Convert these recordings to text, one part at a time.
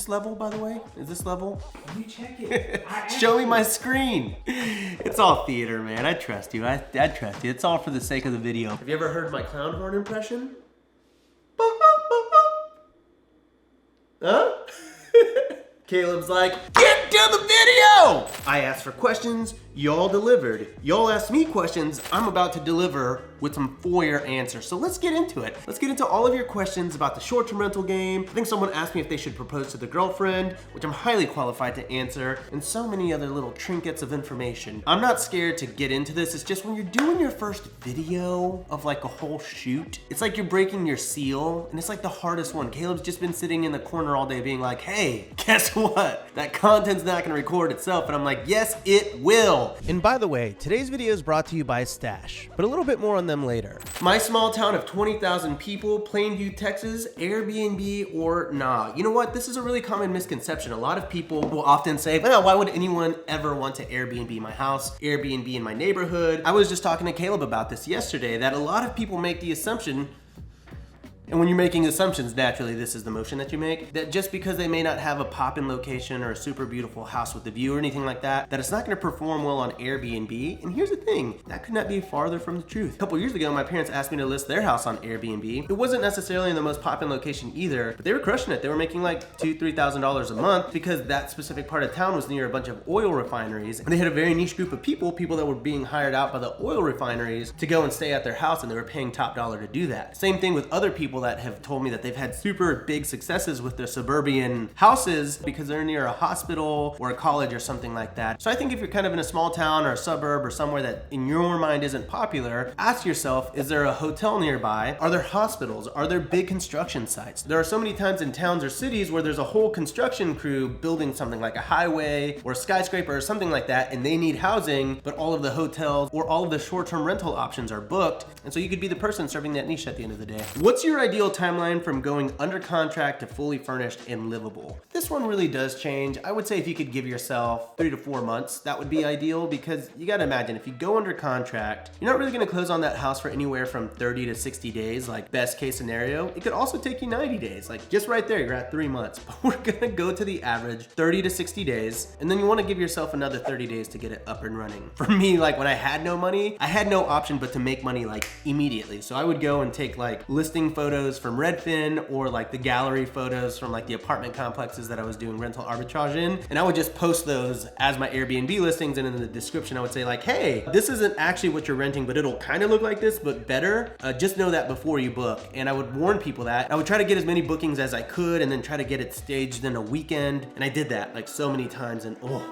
this level, by the way? Is this level? Let me check it. Show me my screen. It's all theater, man. I trust you. I trust you. It's all for the sake of the video. Have you ever heard my clown horn impression? Huh? Caleb's like, get to the video! I asked for questions, y'all delivered. Y'all asked me questions, I'm about to deliver with some foyer answers. So let's get into it. Let's get into all of your questions about the short-term rental game. I think someone asked me if they should propose to the girlfriend, which I'm highly qualified to answer, and so many other little trinkets of information. I'm not scared to get into this. It's just when you're doing your first video of like a whole shoot, it's like you're breaking your seal, and it's like the hardest one. Caleb's just been sitting in the corner all day being like, hey, guess what? That content's not gonna record itself. And I'm like, yes, it will. And by the way, today's video is brought to you by Stash, but a little bit more on them later. My small town of 20,000 people, Plainview, Texas, Airbnb or nah. You know what? This is a really common misconception. A lot of people will often say, well, why would anyone ever want to Airbnb my house, Airbnb in my neighborhood? I was just talking to Caleb about this yesterday, that a lot of people make the assumption, and when you're making assumptions, naturally, this is the motion that you make, that just because they may not have a pop-in location or a super beautiful house with a view or anything like that, that it's not gonna perform well on Airbnb. And here's the thing, that could not be farther from the truth. A couple years ago, my parents asked me to list their house on Airbnb. It wasn't necessarily in the most pop-in location either, but they were crushing it. They were making like $2,000, $3,000 a month because that specific part of town was near a bunch of oil refineries. And they had a very niche group of people that were being hired out by the oil refineries to go and stay at their house, and they were paying top dollar to do that. Same thing with other people that have told me that they've had super big successes with their suburban houses because they're near a hospital or a college or something like that. So I think if you're kind of in a small town or a suburb or somewhere that in your mind isn't popular, ask yourself, is there a hotel nearby? Are there hospitals? Are there big construction sites? There are so many times in towns or cities where there's a whole construction crew building something like a highway or a skyscraper or something like that, and they need housing, but all of the hotels or all of the short-term rental options are booked. And so you could be the person serving that niche at the end of the day. What's your ideal timeline from going under contract to fully furnished and livable? This one really does change. I would say if you could give yourself 3 to 4 months, that would be ideal, because you gotta imagine if you go under contract, you're not really gonna close on that house for anywhere from 30 to 60 days, like best case scenario. It could also take you 90 days, like just right there, you're at 3 months. But we're gonna go to the average 30 to 60 days, and then you wanna give yourself another 30 days to get it up and running. For me, like when I had no money, I had no option but to make money like immediately. So I would go and take like listing photos from Redfin or like the gallery photos from like the apartment complexes that I was doing rental arbitrage in, and I would just post those as my Airbnb listings, and in the description I would say like, hey, this isn't actually what you're renting, but it'll kind of look like this, but better. Just know that before you book. And I would warn people that. I would try to get as many bookings as I could and then try to get it staged in a weekend, and I did that like so many times, and oh.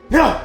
No!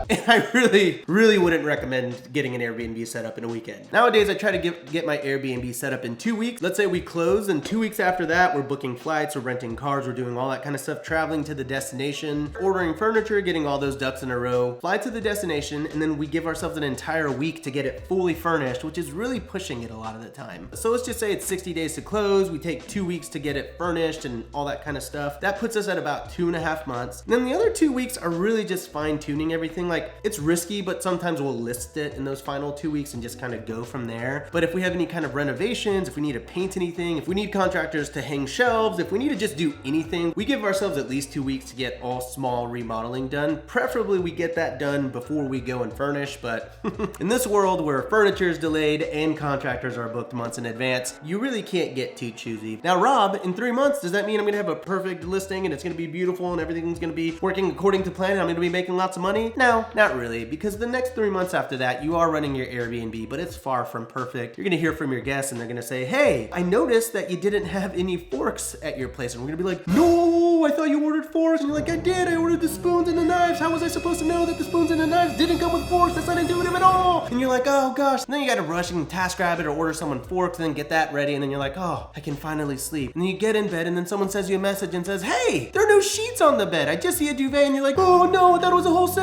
And I really wouldn't recommend getting an Airbnb set up in a weekend. Nowadays, I try to get my Airbnb set up in 2 weeks. Let's say we close, and 2 weeks after that, we're booking flights, we're renting cars, we're doing all that kind of stuff, traveling to the destination, ordering furniture, getting all those ducks in a row, fly to the destination, and then we give ourselves an entire week to get it fully furnished, which is really pushing it a lot of the time. So let's just say it's 60 days to close, we take 2 weeks to get it furnished and all that kind of stuff. That puts us at about 2.5 months. And then the other 2 weeks are really just fine tuning everything. Like, it's risky, but sometimes we'll list it in those final 2 weeks and just kind of go from there. But if we have any kind of renovations, if we need to paint anything, if we need contractors to hang shelves, if we need to just do anything, we give ourselves at least 2 weeks to get all small remodeling done. Preferably we get that done before we go and furnish, but in this world where furniture is delayed and contractors are booked months in advance, you really can't get too choosy. Now, Rob, in 3 months, does that mean I'm gonna have a perfect listing and it's gonna be beautiful and everything's gonna be working according to plan and I'm gonna be making lots of money? No, not really, because the next 3 months after that, you are running your Airbnb, but it's far from perfect. You're gonna hear from your guests and they're gonna say, hey, I noticed that you didn't have any forks at your place. And we're gonna be like, no, I thought you ordered forks. And you're like, I did, I ordered the spoons and the knives. How was I supposed to know that the spoons and the knives didn't come with forks? That's not intuitive at all. And you're like, oh gosh. And then you gotta rush and TaskRabbit or order someone forks and then get that ready. And then you're like, oh, I can finally sleep. And then you get in bed and then someone sends you a message and says, hey, there are no sheets on the bed. I just see a duvet. And you're like, oh no, I thought it was a whole set.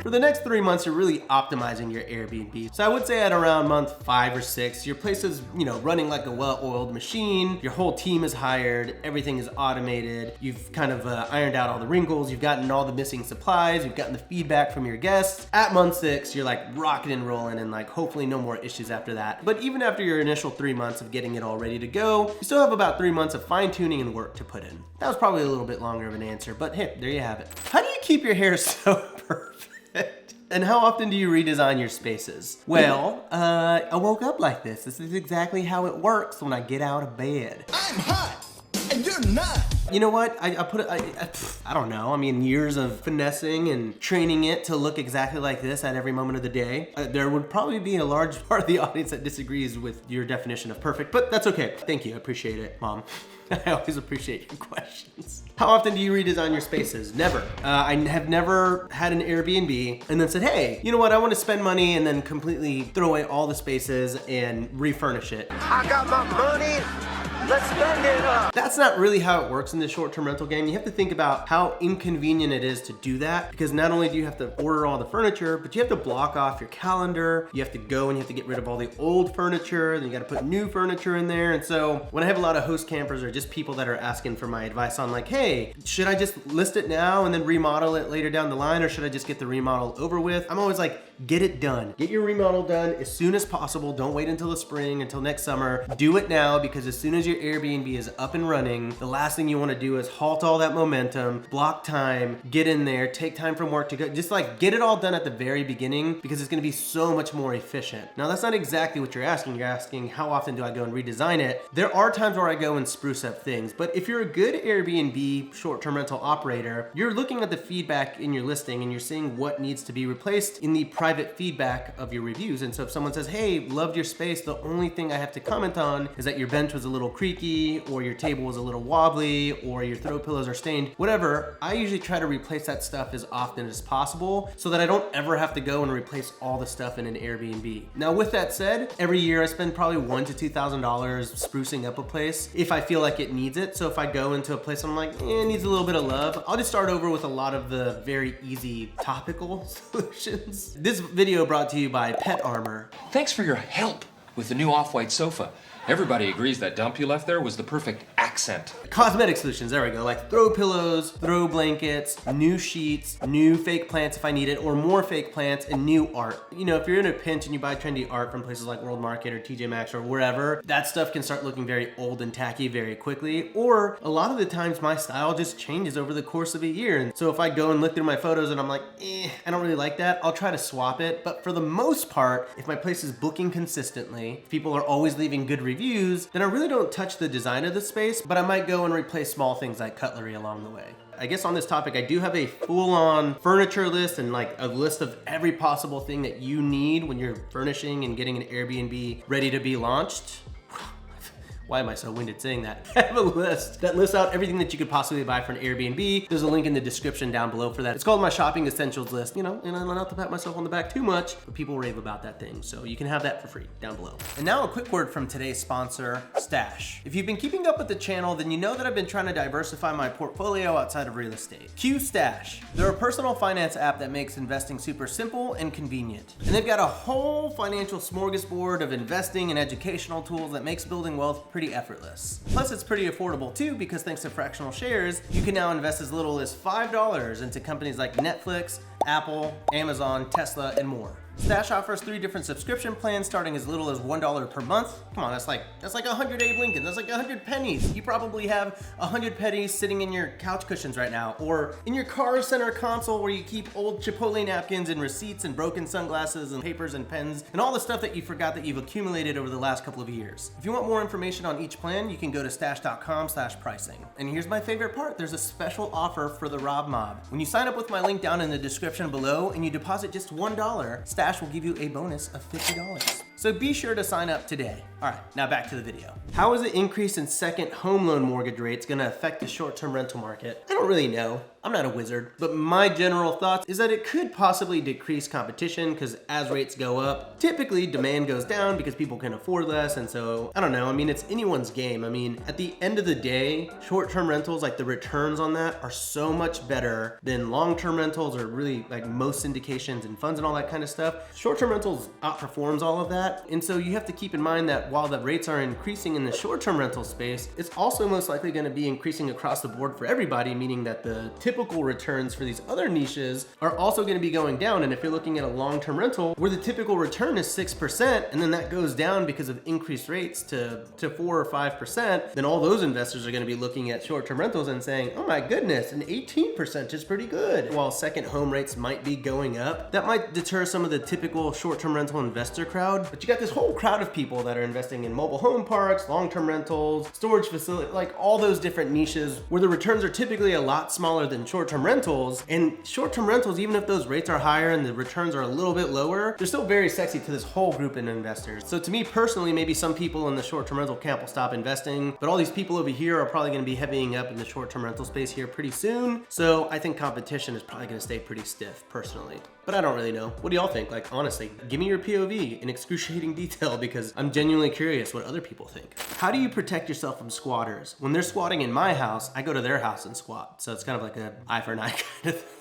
For the next 3 months, you're really optimizing your Airbnb. So I would say at around month 5 or 6, your place is, running like a well-oiled machine. Your whole team is hired. Everything is automated. You've kind of ironed out all the wrinkles. You've gotten all the missing supplies. You've gotten the feedback from your guests. At month 6, you're like rocking and rolling and like hopefully no more issues after that. But even after your initial 3 months of getting it all ready to go, you still have about 3 months of fine-tuning and work to put in. That was probably a little bit longer of an answer, but hey, there you have it. How do you keep your hair so perfect? And how often do you redesign your spaces? Well, I woke up like this. This is exactly how it works when I get out of bed. I'm hot, and you're not. You know what? I don't know. I mean, years of finessing and training it to look exactly like this at every moment of the day. There would probably be a large part of the audience that disagrees with your definition of perfect, but that's okay. Thank you. I appreciate it, Mom. I always appreciate your questions. How often do you redesign your spaces? Never. I have never had an Airbnb and then said, hey, you know what? I want to spend money and then completely throw away all the spaces and refurnish it. I got my money. Let's spend it up. That's not really how it works in the short-term rental game. You have to think about how inconvenient it is to do that, because not only do you have to order all the furniture, but you have to block off your calendar. You have to go and you have to get rid of all the old furniture. Then you got to put new furniture in there. And so when I have a lot of host campers or just people that are asking for my advice on like, hey, should I just list it now and then remodel it later down the line, or should I just get the remodel over with? I'm always like, get it done. Get your remodel done as soon as possible. Don't wait until the spring, until next summer. Do it now, because as soon as your Airbnb is up and running, the last thing you want to do is halt all that momentum, block time, get in there, take time from work to go, just like get it all done at the very beginning, because it's going to be so much more efficient. Now that's not exactly what you're asking. You're asking how often do I go and redesign it? There are times where I go and spruce up things, but if you're a good Airbnb short-term rental operator, you're looking at the feedback in your listing and you're seeing what needs to be replaced in the private feedback of your reviews. And so if someone says, hey, loved your space, the only thing I have to comment on is that your bench was a little creaky, or your table was a little wobbly, or your throw pillows are stained, whatever, I usually try to replace that stuff as often as possible so that I don't ever have to go and replace all the stuff in an Airbnb. Now with that said, every year I spend probably $1,000 to $2,000 sprucing up a place if I feel like it needs it. So if I go into a place I'm like, it needs a little bit of love, I'll just start over with a lot of the very easy topical solutions. This video brought to you by Pet Armor. Thanks for your help with the new off-white sofa. Everybody agrees that dump you left there was the perfect accent. Cosmetic solutions, there we go, like throw pillows, throw blankets, new sheets, new fake plants if I need it, or more fake plants, and new art. You know, if you're in a pinch and you buy trendy art from places like World Market or TJ Maxx or wherever, that stuff can start looking very old and tacky very quickly. Or a lot of the times my style just changes over the course of a year. And so if I go and look through my photos and I'm like, I don't really like that, I'll try to swap it. But for the most part, if my place is booking consistently, if people are always leaving good reviews, then I really don't touch the design of the space, but I might go and replace small things like cutlery along the way. I guess on this topic, I do have a full-on furniture list and like a list of every possible thing that you need when you're furnishing and getting an Airbnb ready to be launched. Why am I so winded saying that? I have a list that lists out everything that you could possibly buy for an Airbnb. There's a link in the description down below for that. It's called my shopping essentials list, you know, and I'm not to pat myself on the back too much, but people rave about that thing. So you can have that for free down below. And now a quick word from today's sponsor, Stash. If you've been keeping up with the channel, then you know that I've been trying to diversify my portfolio outside of real estate. Q Stash. They're a personal finance app that makes investing super simple and convenient. And they've got a whole financial smorgasbord of investing and educational tools that makes building wealth pretty effortless. Plus it's pretty affordable too, because thanks to fractional shares, you can now invest as little as $5 into companies like Netflix, Apple, Amazon, Tesla, and more. Stash offers 3 different subscription plans starting as little as $1 per month. Come on, that's like 100 Abe Lincoln. That's like 100 pennies. You probably have 100 pennies sitting in your couch cushions right now, or in your car center console where you keep old Chipotle napkins and receipts and broken sunglasses and papers and pens and all the stuff that you forgot that you've accumulated over the last couple of years. If you want more information on each plan, you can go to stash.com/pricing. And here's my favorite part. There's a special offer for the Rob Mob. When you sign up with my link down in the description below and you deposit just $1, Stash will give you a bonus of $50. So be sure to sign up today. All right, now back to the video. How is the increase in second home loan mortgage rates gonna affect the short-term rental market? I don't really know. I'm not a wizard, but my general thoughts is that it could possibly decrease competition because as rates go up, typically demand goes down because people can afford less. And so, I don't know, I mean, it's anyone's game. I mean, at the end of the day, short-term rentals, like the returns on that are so much better than long-term rentals or really like most syndications and funds and all that kind of stuff. Short-term rentals outperforms all of that. And so you have to keep in mind that while the rates are increasing in the short-term rental space, it's also most likely going to be increasing across the board for everybody, meaning that the typical returns for these other niches are also going to be going down. And if you're looking at a long-term rental where the typical return is 6% and then that goes down because of increased rates to 4 or 5%, then all those investors are going to be looking at short-term rentals and saying, oh my goodness, an 18% is pretty good. While second home rates might be going up, that might deter some of the typical short-term rental investor crowd. But you got this whole crowd of people that are investing in mobile home parks, long-term rentals, storage facilities, like all those different niches where the returns are typically a lot smaller than short-term rentals. And short-term rentals, even if those rates are higher and the returns are a little bit lower, they're still very sexy to this whole group of investors. So to me personally, maybe some people in the short-term rental camp will stop investing, but all these people over here are probably going to be heavying up in the short-term rental space here pretty soon. So I think competition is probably going to stay pretty stiff personally. But I don't really know. What do y'all think? Like, honestly, give me your POV in excruciating detail because I'm genuinely curious what other people think. How do you protect yourself from squatters? When they're squatting in my house, I go to their house and squat. So it's kind of like an eye for an eye kind of thing.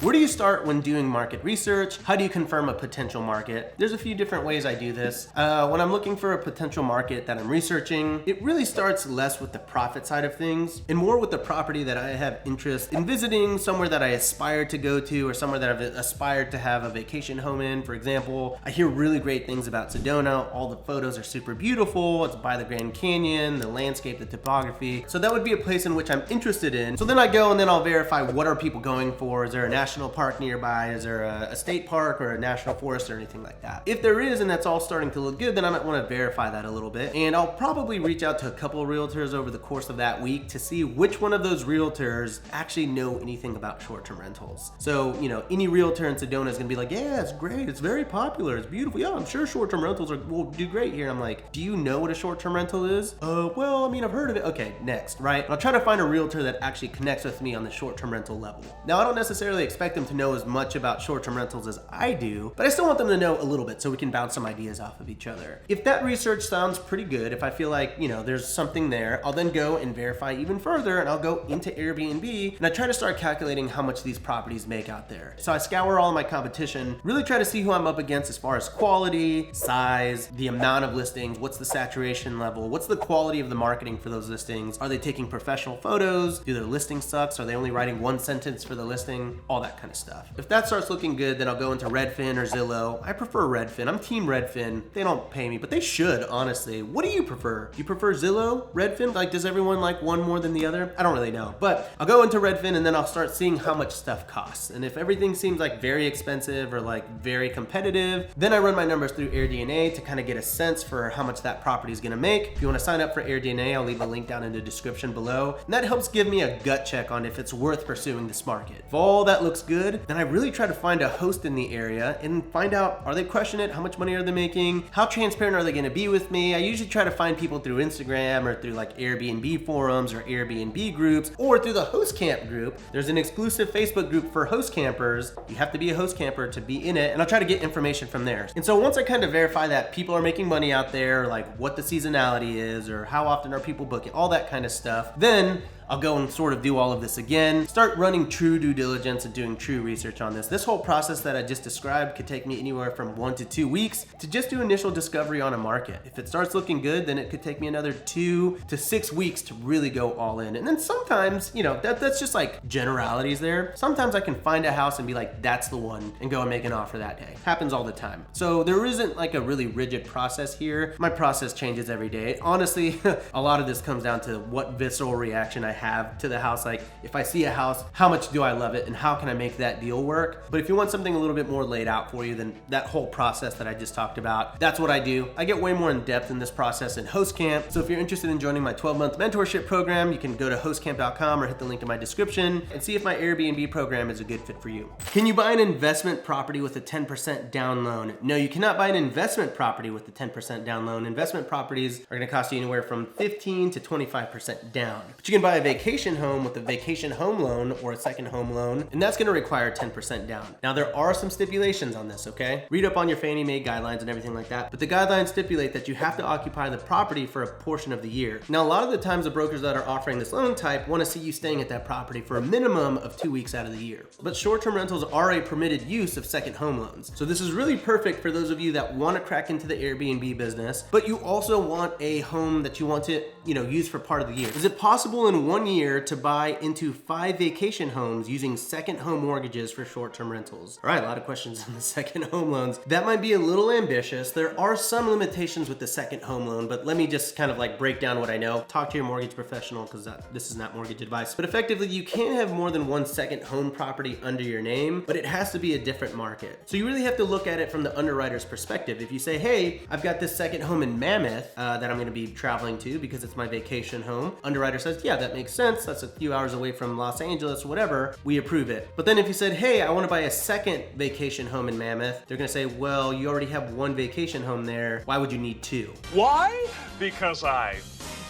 Where do you start when doing market research? How do you confirm a potential market? There's a few different ways I do this. When I'm looking for a potential market that I'm researching, it really starts less with the profit side of things and more with the property that I have interest in visiting, somewhere that I aspire to go to or somewhere that I've aspired to have a vacation home in. For example, I hear really great things about Sedona. All the photos are super beautiful. It's by the Grand Canyon, the landscape, the topography. So that would be a place in which I'm interested in. So then I go and then I'll verify what are people going for. Is there a national park nearby? Is there a state park or a national forest or anything like that? If there is and that's all starting to look good, then I might want to verify that a little bit. And I'll probably reach out to a couple of realtors over the course of that week to see which one of those realtors actually know anything about short-term rentals. So, you know, any realtor in Sedona is gonna be like, yeah, it's great, it's very popular, it's beautiful. Yeah, I'm sure short-term rentals will do great here. And I'm like, do you know what a short-term rental is? Well, I mean, I've heard of it. Okay, next, right? And I'll try to find a realtor that actually connects with me on the short-term rental level. Now, I don't necessarily expect them to know as much about short-term rentals as I do, but I still want them to know a little bit so we can bounce some ideas off of each other. If that research sounds pretty good, if I feel like, you know, there's something there, I'll then go and verify even further and I'll go into Airbnb and I try to start calculating how much these properties make out there. So I scour all of my competition, really try to see who I'm up against as far as quality, size, the amount of listings, what's the saturation level, what's the quality of the marketing for those listings, are they taking professional photos, do their listing sucks, are they only writing one sentence for the listing, all that kind of stuff. If that starts looking good, then I'll go into Redfin or Zillow. I prefer Redfin. I'm team Redfin. They don't pay me, but they should, honestly. What do you prefer? Do you prefer Zillow, Redfin? Like, does everyone like one more than the other? I don't really know, but I'll go into Redfin and then I'll start seeing how much stuff costs. And if everything seems like very expensive or like very competitive, then I run my numbers through AirDNA to kind of get a sense for how much that property is gonna make. If you wanna sign up for AirDNA, I'll leave a link down in the description below. And that helps give me a gut check on if it's worth pursuing this market. If all that looks good, then I really try to find a host in the area and find out, are they crushing it? How much money are they making? How transparent are they gonna be with me? I usually try to find people through Instagram or through like Airbnb forums or Airbnb groups or through the host camp group. There's an exclusive Facebook group for host campers. You have to be a host camper to be in it, and I'll try to get information from there. And so once I kind of verify that people are making money out there, like what the seasonality is or how often are people booking, all that kind of stuff, then I'll go and sort of do all of this again, start running true due diligence and doing true research on this. This whole process that I just described could take me anywhere from 1 to 2 weeks to just do initial discovery on a market. If it starts looking good, then it could take me another 2 to 6 weeks to really go all in. And then sometimes, you know, that's just like generalities there. Sometimes I can find a house and be like, that's the one, and go and make an offer that day. Happens all the time. So there isn't like a really rigid process here. My process changes every day. Honestly, a lot of this comes down to what visceral reaction I have to the house. Like if I see a house, how much do I love it and how can I make that deal work? But if you want something a little bit more laid out for you than that whole process that I just talked about, that's what I do. I get way more in depth in this process in HostCamp. So if you're interested in joining my 12-month mentorship program, you can go to hostcamp.com or hit the link in my description and see if my Airbnb program is a good fit for you. Can you buy an investment property with a 10% down loan? No, you cannot buy an investment property with a 10% down loan. Investment properties are gonna cost you anywhere from 15 to 25% down. But you can buy a vacation home with a vacation home loan or a second home loan, and that's gonna require 10% down. Now there are some stipulations on this, okay? Read up on your Fannie Mae guidelines and everything like that, but the guidelines stipulate that you have to occupy the property for a portion of the year. Now a lot of the times the brokers that are offering this loan type wanna see you staying at that property for a minimum of 2 weeks out of the year. But short-term rentals are a permitted use of second home loans. So this is really perfect for those of you that wanna crack into the Airbnb business, but you also want a home that you want to, use for part of the year. Is it possible in 1 year to buy into 5 vacation homes using second home mortgages for short-term rentals? All right, a lot of questions on the second home loans. That might be a little ambitious. There are some limitations with the second home loan, but let me just kind of like break down what I know. Talk to your mortgage professional because this is not mortgage advice. But effectively, you can have more than one second home property under your name, but it has to be a different market. So you really have to look at it from the underwriter's perspective. If you say, hey, I've got this second home in Mammoth that I'm gonna be traveling to because it's my vacation home. Underwriter says, yeah, that makes sense. That's a few hours away from Los Angeles, whatever. We approve it. But then if you said, hey, I want to buy a second vacation home in Mammoth, they're going to say, well, you already have one vacation home there. Why would you need 2? Why? Because I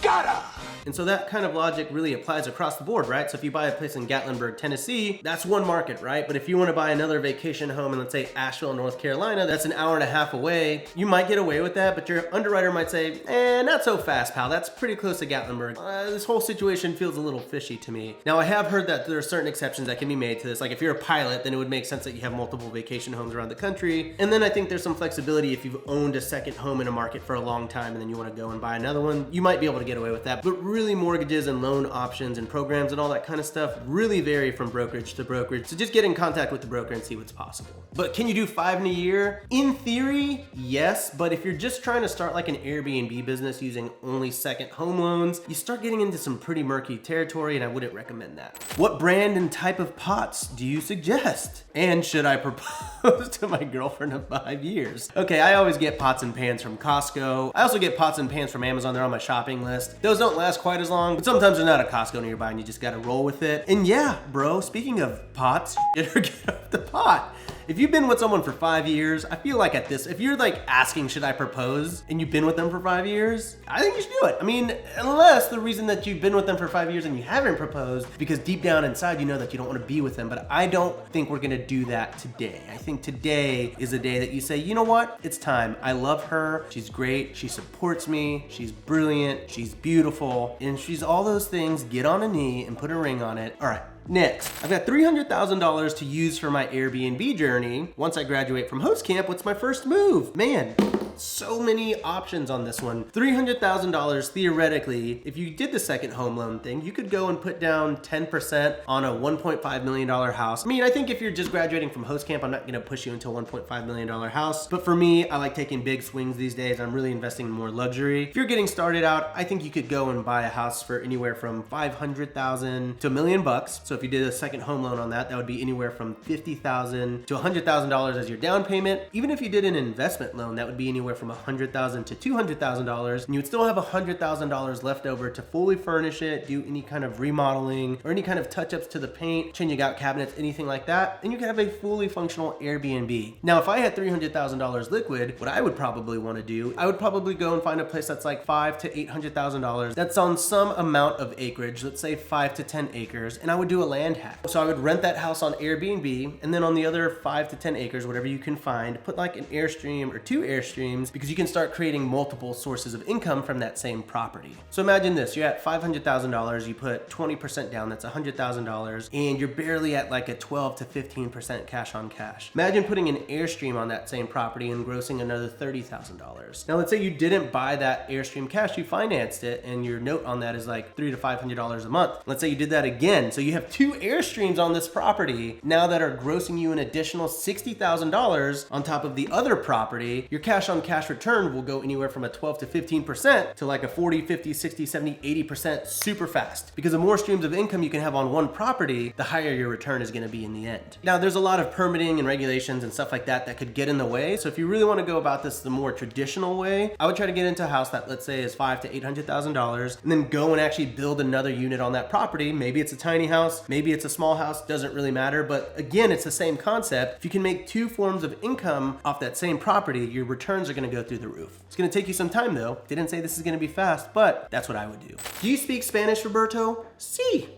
gotta. And so that kind of logic really applies across the board, right? So if you buy a place in Gatlinburg, Tennessee, that's one market, right? But if you want to buy another vacation home in, let's say, Asheville, North Carolina, that's an hour and a half away, you might get away with that, but your underwriter might say, not so fast, pal. That's pretty close to Gatlinburg. This whole situation feels a little fishy to me. Now, I have heard that there are certain exceptions that can be made to this. Like if you're a pilot, then it would make sense that you have multiple vacation homes around the country. And then I think there's some flexibility if you've owned a second home in a market for a long time and then you want to go and buy another one, you might be able to get away with that. But really, mortgages and loan options and programs and all that kind of stuff really vary from brokerage to brokerage. So just get in contact with the broker and see what's possible. But can you do 5 in a year? In theory, yes. But if you're just trying to start like an Airbnb business using only second home loans, you start getting into some pretty murky territory, and I wouldn't recommend that. What brand and type of pots do you suggest? And should I propose to my girlfriend of 5 years? Okay, I always get pots and pans from Costco. I also get pots and pans from Amazon. They're on my shopping list. Those don't last quite as long, but sometimes there's not a Costco nearby and you just gotta roll with it. And yeah, bro, speaking of pots, get off the pot. If you've been with someone for 5 years, I feel like if you're like asking, should I propose, and you've been with them for 5 years, I think you should do it. I mean, unless the reason that you've been with them for 5 years and you haven't proposed, because deep down inside you know that you don't want to be with them, but I don't think we're gonna do that today. I think today is a day that you say, you know what, it's time. I love her, she's great, she supports me, she's brilliant, she's beautiful, and she's all those things. Get on a knee and put a ring on it. All right. Next, I've got $300,000 to use for my Airbnb journey. Once I graduate from HostCamp, what's my first move? Man, so many options on this one. $300,000 theoretically, if you did the second home loan thing, you could go and put down 10% on a $1.5 million house. I mean, I think if you're just graduating from HostCamp, I'm not gonna push you into a $1.5 million house. But for me, I like taking big swings these days. I'm really investing in more luxury. If you're getting started out, I think you could go and buy a house for anywhere from $500,000 to $1 million. So if you did a second home loan on that, that would be anywhere from $50,000 to $100,000 as your down payment. Even if you did an investment loan, that would be anywhere from $100,000 to $200,000, and you would still have $100,000 left over to fully furnish it, do any kind of remodeling or any kind of touch-ups to the paint, changing out cabinets, anything like that, and you could have a fully functional Airbnb. Now, if I had $300,000 liquid, what I would probably want to do, I would probably go and find a place that's like $500,000 to $800,000 that's on some amount of acreage, let's say 5 to 10 acres, and I would do a land hack. So I would rent that house on Airbnb, and then on the other 5 to 10 acres, whatever you can find, put like an Airstream or 2 Airstreams, because you can start creating multiple sources of income from that same property. So imagine this, you're at $500,000, you put 20% down, that's $100,000, and you're barely at like a 12 to 15% cash on cash. Imagine putting an Airstream on that same property and grossing another $30,000. Now let's say you didn't buy that Airstream cash, you financed it, and your note on that is like $300 to $500 a month. Let's say you did that again, so you have 2 Airstreams on this property now that are grossing you an additional $60,000 on top of the other property. Your cash on cash return will go anywhere from a 12 to 15% to like a 40, 50, 60, 70, 80% super fast. Because the more streams of income you can have on one property, the higher your return is gonna be in the end. Now, there's a lot of permitting and regulations and stuff like that that could get in the way. So if you really wanna go about this the more traditional way, I would try to get into a house that, let's say, is $500,000 to $800,000, and then go and actually build another unit on that property. Maybe it's a tiny house, maybe it's a small house, doesn't really matter. But again, it's the same concept. If you can make two forms of income off that same property, your returns are gonna go through the roof. It's gonna take you some time though. Didn't say this is gonna be fast, but that's what I would do. Do you speak Spanish, Roberto? Sí,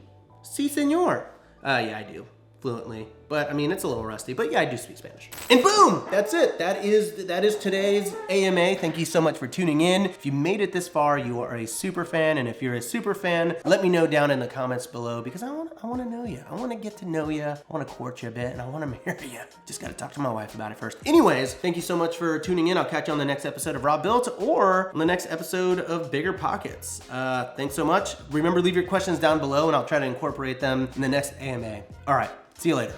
señor. Yeah, I do, fluently. But I mean, it's a little rusty, but yeah, I do speak Spanish. And boom, that's it. That is today's AMA. Thank you so much for tuning in. If you made it this far, you are a super fan. And if you're a super fan, let me know down in the comments below, because I want to know you. I want to get to know you. I want to court you a bit, and I want to marry you. Just got to talk to my wife about it first. Anyways, thank you so much for tuning in. I'll catch you on the next episode of Raw Built or on the next episode of Bigger Pockets. Thanks so much. Remember, leave your questions down below, and I'll try to incorporate them in the next AMA. All right, see you later.